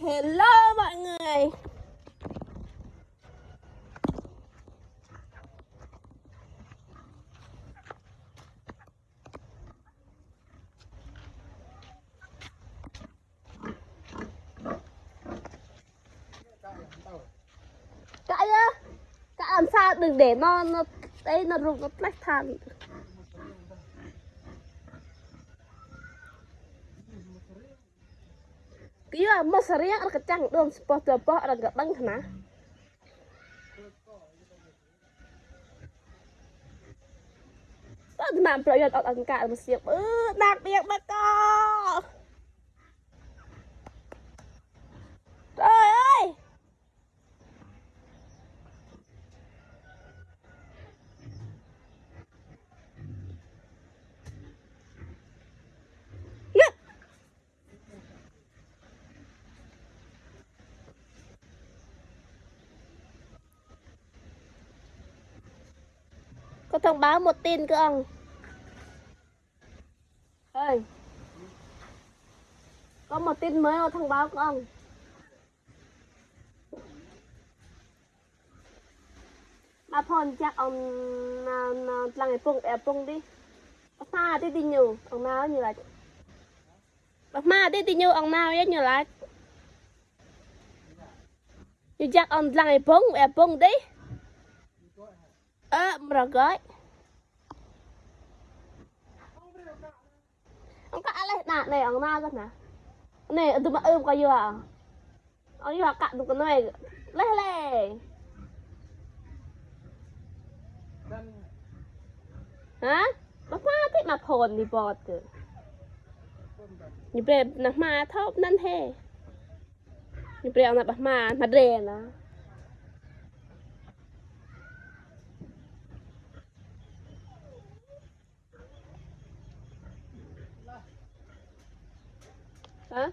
Hello mọi người. Cãi á, cãi làm sao đừng để nó đây nó rụng nó lách than. Kia mà sering ada kecang dong spot ada gak bang kena. Tao làmប្រយោជន៍អត់អង្ការមកសៀបដាក់វាបាត់តtrời ơi có thông báo một tin cơ ông ơi có một tin mới có thông báo của ông bà phone chắc ông là ngày phung ép phung đi bà pha đi nhiều ông nào như là bà ma đi nhiều ông nào ấy như là như chắc ông là ngày phung ép phung đi mà gọi ông cạ lấy nạt này ông nào cơ nè này tụi mà coi chưa à ông như là cạn tụi cái này lấy lấy hả bà pha thích mà phồn thì bọt kìa như vậy nó mà thóc năn he như vậy ông là bà mà đè nó hả